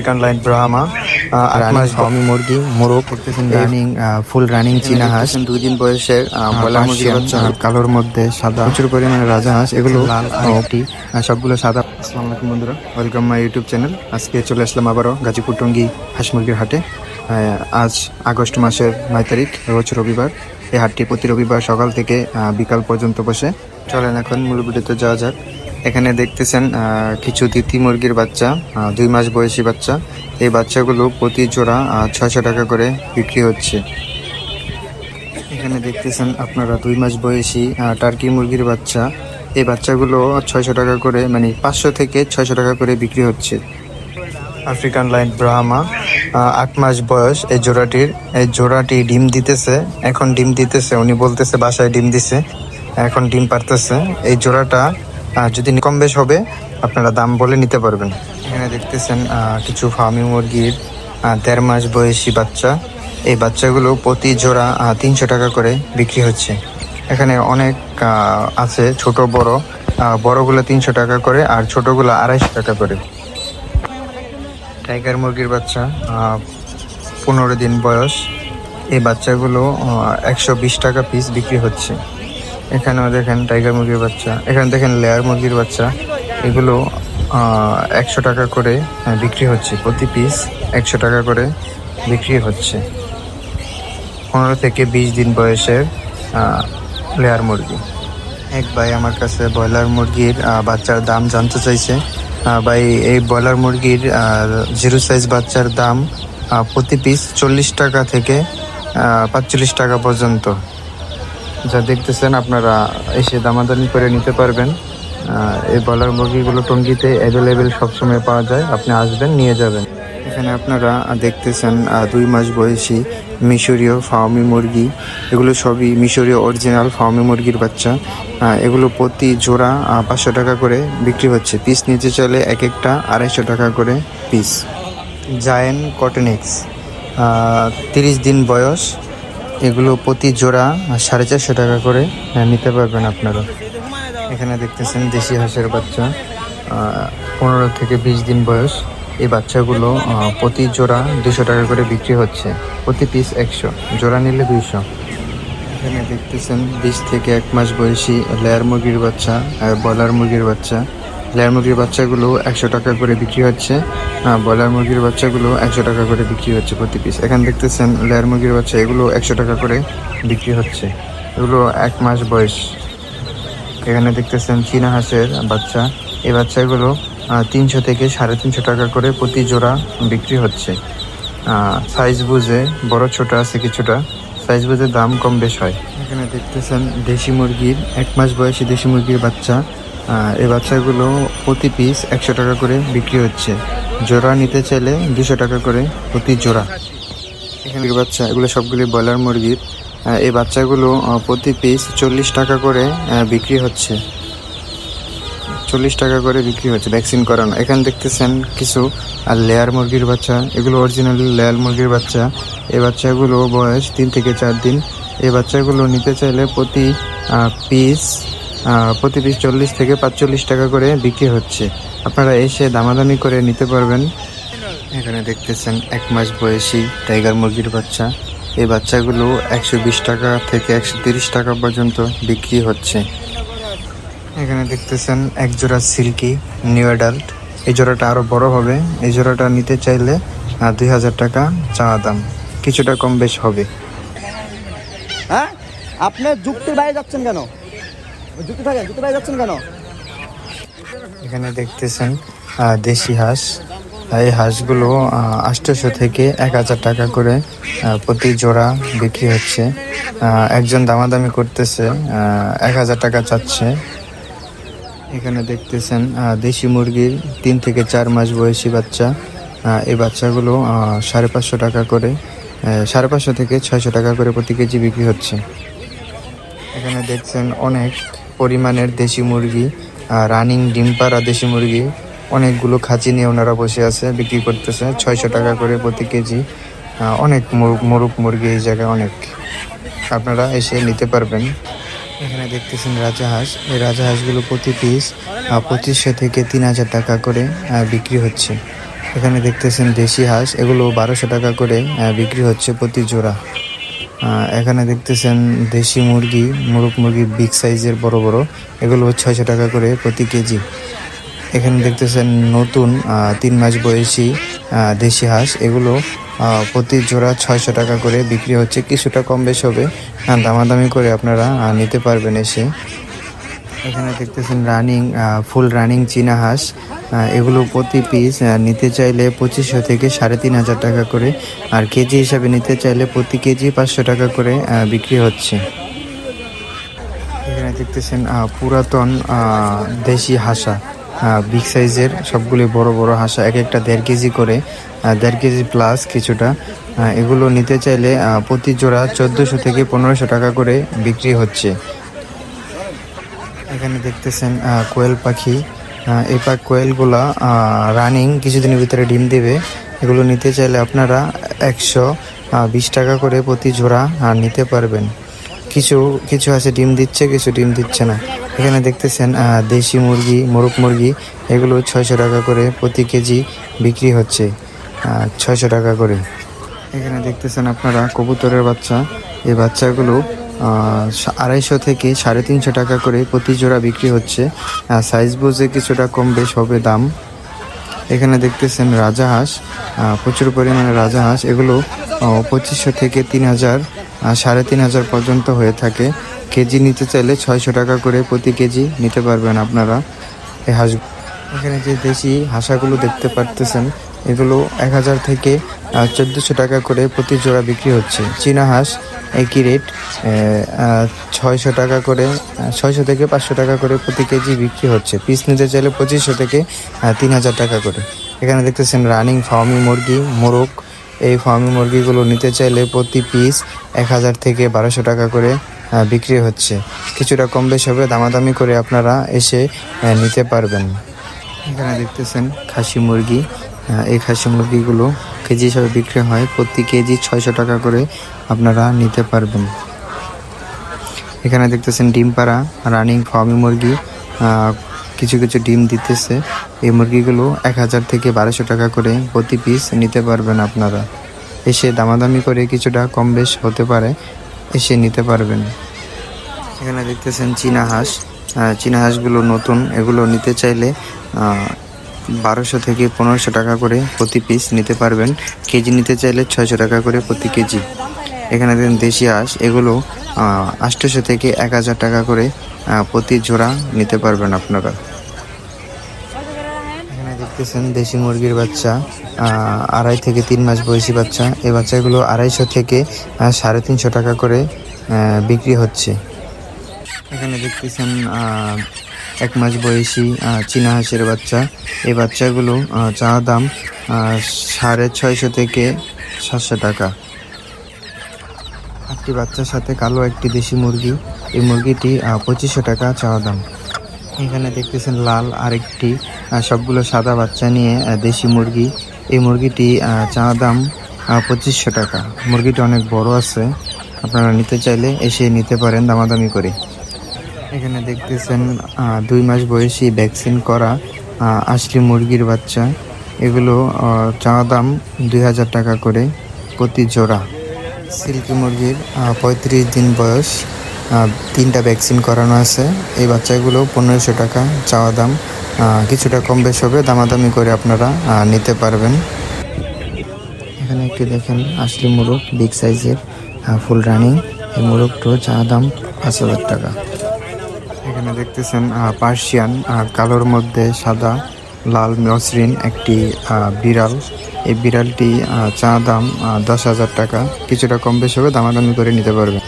African light Brahma, Fermi মুরগি, মোরগ, running full running চীনা হাঁস, 2 দিন বয়সের ব্রয়লার মুরগির বাচ্চা, কালোর মধ্যে সাদা, প্রচুর পরিমাণে রাজা হাঁস, এগুলো লাল সবগুলো সাদা। আসসালামু আলাইকুম বন্ধুরা, ওয়েলকাম মাই ইউটিউব চ্যানেল। আজকে চলে আসলাম আবারও গাজীপুর টঙ্গী হাঁস মুরগির হাটে। আজ আগস্ট মাসের 9 তারিখ, রোজ রবিবার। এই হাটটি প্রতি রবিবার সকাল থেকে বিকাল পর্যন্ত বসে। চলেন এখন মূল ভিডিওতে যাওয়া যাক। এখানে দেখতেছেন কিছু তিতি মুরগির বাচ্চা, 2 মাস বয়সী বাচ্চা। এই বাচ্চাগুলো প্রতি জোড়া 600 টাকা করে বিক্রি হচ্ছে। এখানে দেখতেছেন আপনারা 2 মাস বয়সী টার্কি মুরগির বাচ্চা। এই বাচ্চাগুলো 600 টাকা করে, মানে 500 থেকে 600 টাকা করে বিক্রি হচ্ছে। আফ্রিকান লাইট ব্রাহ্মা, 8 মাস বয়স এই জোড়াটি ডিম দিতেছে, এখন ডিম দিতেছে। উনি বলতেছে বাসায় ডিম দিছে, এখন ডিম পারতেছে। এই জোড়াটা যদি কম বেশ হবে, আপনারা দাম বলে নিতে পারবেন। এখানে দেখতেছেন কিছু ফার্মি মুরগির 1.5 মাস বয়সী বাচ্চা। এই বাচ্চাগুলো প্রতি জোড়া 300 টাকা করে বিক্রি হচ্ছে। এখানে অনেক আছে, ছোট বড়। বড়গুলো 300 টাকা করে আর ছোটগুলো 250 টাকা করে। টাইগার মুরগির বাচ্চা, 15 দিন বয়স। এই বাচ্চাগুলো 120 টাকা পিস বিক্রি হচ্ছে। এখানেও দেখেন টাইগার মুরগির বাচ্চা, এখানে দেখেন লেয়ার মুরগির বাচ্চা। এগুলো 100 টাকা করে বিক্রি হচ্ছে, প্রতি পিস 100 টাকা করে বিক্রি হচ্ছে। 15 থেকে 20 দিন বয়সের লেয়ার মুরগি। এক ভাই আমার কাছে ব্রয়লার মুরগির বাচ্চার দাম জানতে চাইছে। ভাই, এই ব্রয়লার মুরগির 0 সাইজ বাচ্চার দাম প্রতি পিস 40 টাকা থেকে 45 টাকা পর্যন্ত। যা দেখতেছেন আপনারা এসে দামাদামি করে নিতে পারবেন। এই ব্রয়লার মুরগিগুলো টঙ্গীতে অ্যাভেলেবেল সবসময় পাওয়া যায়, আপনি আসবেন নিয়ে যাবেন। এখানে আপনারা দেখতেছেন 2 মাস বয়সী মিশরীয় ফার্মি মুরগি। এগুলো সবই মিশরীয় অরিজিনাল ফার্মি মুরগির বাচ্চা। এগুলো প্রতি জোড়া 500 টাকা করে বিক্রি হচ্ছে। পিস নিতে চাইলে এক একটা 250 টাকা করে পিস। জায়েন্ট কটনেক্স, 30 দিন বয়স। এগুলো প্রতি জোড়া 450 টাকা করে নিতে পারবেন আপনারা। এখানে দেখতেছেন দেশি হাঁসের বাচ্চা, 15 থেকে 20 দিন বয়স। এই বাচ্চাগুলো প্রতি জোড়া 200 টাকা করে বিক্রি হচ্ছে, প্রতি পিস 100, জোড়া নিলে 200। এখানে দেখতেছেন 20 থেকে 1 মাস বয়সী লেয়ার মুরগির বাচ্চা আর ব্রয়লার মুরগির বাচ্চা। লেয়ার মুরগির বাচ্চাগুলো 100 টাকা করে বিক্রি হচ্ছে, ব্রয়লার মুরগির বাচ্চাগুলো 100 টাকা করে বিক্রি হচ্ছে প্রতি পিস। এখানে দেখতেছেন লেয়ার মুরগির বাচ্চা, এগুলো 100 টাকা করে বিক্রি হচ্ছে, এগুলো 1 মাস বয়স। এখানে দেখতেছেন চীনা হাঁসের বাচ্চা। এই বাচ্চাগুলো 300 থেকে 350 টাকা করে প্রতি জোড়া বিক্রি হচ্ছে। সাইজ বুঝে বড় ছোট আছে, কিছুটা সাইজ বুঝে দাম কম বেশ হয়। এখানে দেখতেছেন দেশি মুরগির 1 মাস বয়সী দেশি মুরগির বাচ্চা। এই বাচ্চাগুলো প্রতি পিস 100 টাকা করে বিক্রি হচ্ছে, জোড়া নিতে চাইলে 200 টাকা করে প্রতি জোড়া। এখানে বাচ্চা, এগুলো সবগুলি ব্রয়লার মুরগির। এই বাচ্চাগুলো প্রতি পিস 40 টাকা করে বিক্রি হচ্ছে, 40 টাকা করে বিক্রি হচ্ছে ভ্যাকসিন করানো। এখানে দেখতেছেন কিছু লেয়ার মুরগির বাচ্চা, এগুলো অরিজিনাল লেয়ার মুরগির বাচ্চা। এই বাচ্চাগুলো বয়স 3 থেকে 4 দিন। এই বাচ্চাগুলো নিতে চাইলে প্রতি পিস 40 থেকে 45 টাকা করে বিক্রি হচ্ছে, আপনারা এসে দামাদামি করে নিতে পারবেন। এখানে দেখতেছেন 1 মাস বয়সী টাইগার মুরগির বাচ্চা। এই বাচ্চাগুলো 120 টাকা থেকে 130 টাকা পর্যন্ত বিক্রি হচ্ছে। এখানে দেখতেছেন এক জোড়া সিল্কি নিউ অ্যাডাল্ট। এই জোড়াটা আরও বড় হবে। এই জোড়াটা নিতে চাইলে 2000 টাকা চাওয়া দাম, কিছুটা কম বেশ হবে। হ্যাঁ, আপনি যুক্তির বাইরে যাচ্ছেন কেন? যুক্তি বাইরে যাচ্ছেন কেন? এখানে দেখতেছেন দেশি হাঁস। এই হাঁসগুলো 800 থেকে 1000 টাকা করে প্রতি জোড়া বিক্রি হচ্ছে। একজন দামাদামি করতেছে, 1000 টাকা চাচ্ছে। এখানে দেখতেছেন দেশি মুরগির 3 থেকে 4 মাস বয়সী বাচ্চা। এই বাচ্চাগুলো 550 টাকা করে, 550 থেকে 600 টাকা করে প্রতি কেজি বিক্রি হচ্ছে। এখানে দেখছেন অনেক পরিমাণের দেশি মুরগি, রানিং ডিম পাড়া দেশি মুরগি। অনেকগুলো খাঁচি নিয়ে ওনারা বসে আছে, বিক্রি করতেছে 600 টাকা করে প্রতি কেজি। অনেক মোরগ মুরগি এই জায়গায় অনেক, আপনারা এসে নিতে পারবেন। এখানে দেখতেছেন রাজাহাঁস। এই রাজাহাঁসগুলো প্রতি পিস 2500 থেকে 3000 টাকা করে বিক্রি হচ্ছে। এখানে দেখতেছেন দেশি হাঁস, এগুলো 1200 টাকা করে বিক্রি হচ্ছে প্রতি জোড়া। এখানে দেখতেছেন দেশি মুরগি, মোরগ মুরগি বিগ সাইজের বড় বড়, এগুলো 600 টাকা করে প্রতি কেজি। এখানে দেখতেছেন নতুন 3 মাস বয়সী দেশি হাঁস, এগুলো প্রতি জোড়া 600 টাকা করে বিক্রি হচ্ছে। কিছুটা কম বেশ হবে, দামাদামি করে আপনারা নিতে পারবেন এসে। এখানে দেখতেছেন ফুল রানিং চীনা হাঁস, এগুলো প্রতি পিস নিতে চাইলে 2500 থেকে 3500 টাকা করে, আর কেজি হিসাবে নিতে চাইলে প্রতি কেজি 500 টাকা করে বিক্রি হচ্ছে। এখানে দেখতেছেন পুরাতন দেশি হাঁসা, বিগ সাইজের সবগুলি বড় বড় হাঁসা, এক একটা 1.5 কেজি করে, 1.5 কেজি প্লাস কিছুটা। এগুলো নিতে চাইলে প্রতি জোড়া 1400 থেকে 1500 টাকা করে বিক্রি হচ্ছে। এখানে দেখতেছেন কোয়েল পাখি, এই কোয়েলগুলা রানিং, কিছুদিনের ভিতরে ডিম দেবে। এগুলো নিতে চাইলে আপনারা 120 টাকা করে প্রতি জোড়া নিতে পারবেন। কিছু কিছু আছে ডিম দিচ্ছে, কিছু ডিম দিচ্ছে না। এখানে দেখতেছেন দেশি মুরগি, মোরগ মুরগি, এগুলো 600 টাকা করে প্রতি কেজি বিক্রি হচ্ছে, 600 টাকা করে। এখানে দেখতেছেন আপনারা কবুতরের বাচ্চা, এই বাচ্চাগুলো 250 থেকে 350 টাকা করে প্রতি জোড়া বিক্রি হচ্ছে। সাইজ বুঝে কিছুটা কম বেশ হবে দাম। এখানে দেখতেছেন রাজাহাঁস, প্রচুর পরিমাণে রাজাহাঁস, এগুলো 2500 থেকে 3000, 3500 পর্যন্ত হয়ে থাকে। কেজি নিতে চাইলে 600 টাকা করে প্রতি কেজি নিতে পারবেন আপনারা এই হাঁস। এখানে যে দেশি হাঁসাগুলো দেখতে পারতেছেন, এগুলো 1000 থেকে 1400 টাকা করে প্রতি জোড়া বিক্রি হচ্ছে। চীনা হাঁস একই রেট, 600 টাকা করে, 600 থেকে 500 টাকা করে প্রতি কেজি বিক্রি হচ্ছে। পিস নিতে চাইলে 2500 থেকে 3000 টাকা করে। এখানে দেখতেছেন রানিং ফার্মি মুরগি, মোরগ, এই ফার্মি মুরগিগুলো নিতে চাইলে প্রতি পিস 1000 থেকে 1200 টাকা করে বিক্রি হচ্ছে। কিছুটা কম বেশ হবে, দামাদামি করে আপনারা এসে নিতে পারবেন। এখানে দেখতেছেন খাসি মুরগি, এই খাসি মুরগিগুলো কেজি হিসাবে বিক্রি হয়, প্রতি কেজি 600 টাকা করে আপনারা নিতে পারবেন। এখানে দেখতেছেন ডিম পাড়া রানিং ফার্মি মুরগি, কিছু কিছু ডিম দিতেছে। এই মুরগিগুলো 1000 থেকে 1200 টাকা করে প্রতি পিস নিতে পারবেন আপনারা। এসে দামাদামি করে কিছুটা কম বেশ হতে পারে, এসে নিতে পারবেন। এখানে দেখতেছেন চীনা হাঁস, চীনা হাঁসগুলো নতুন, এগুলো নিতে চাইলে 1200 থেকে 1500 টাকা করে প্রতি পিস নিতে পারবেন। কেজি নিতে চাইলে 600 টাকা করে প্রতি কেজি। এখানে দেখেন দেশি হাঁস, এগুলো 800 থেকে 1000 টাকা করে প্রতি জোড়া নিতে পারবেন আপনারা। এখানে দেখতেছেন দেশি মুরগির বাচ্চা, 2.5 থেকে 3 মাস বয়সী বাচ্চা, এই বাচ্চাগুলো 250 থেকে 350 টাকা করে বিক্রি হচ্ছে। এখানে দেখতেছেন 1 মাস বয়সী চীনা হাঁসের বাচ্চা, এই বাচ্চাগুলো চা দাম 650 থেকে 700 টাকা। একটি বাচ্চার সাথে কালো একটি দেশি মুরগি, এই মুরগিটি 2500 টাকা চাওয়া দাম। এখানে দেখতেছেন লাল আরেকটি, সবগুলো সাদা বাচ্চা নিয়ে দেশি মুরগি, এই মুরগিটি চাওয়া দাম 2500 টাকা। মুরগিটি অনেক বড় আছে, আপনারা নিতে চাইলে এসে নিতে পারেন দামাদামি করে। এখানে দেখতেছেন 2 মাস বয়সী ভ্যাকসিন করা আসলি মুরগির বাচ্চা, এগুলো চাওয়া দাম 2000 টাকা করে প্রতি জোড়া। সিল্কি মুরগির 35 দিন বয়স, 3টা ভ্যাকসিন করানো আছে, এই বাচ্চাগুলো 1500 টাকা চাওয়া দাম। কিছুটা কম বেশ হবে, দামাদামি করে আপনারা নিতে পারবেন। এখানে একটি দেখেন আসলি মোরগ বিগ সাইজের ফুল রানিং, এই মোরগটার চাওয়া দাম 5000 টাকা। এখানে দেখতেছেন পার্সিয়ান, কালোর মধ্যে সাদা লাল মসৃণ একটি বিড়াল, এই বিড়ালটি চা দাম 10,000 টাকা। কিছুটা কম বেশি হবে, দামাদামি করে নিতে পারবেন।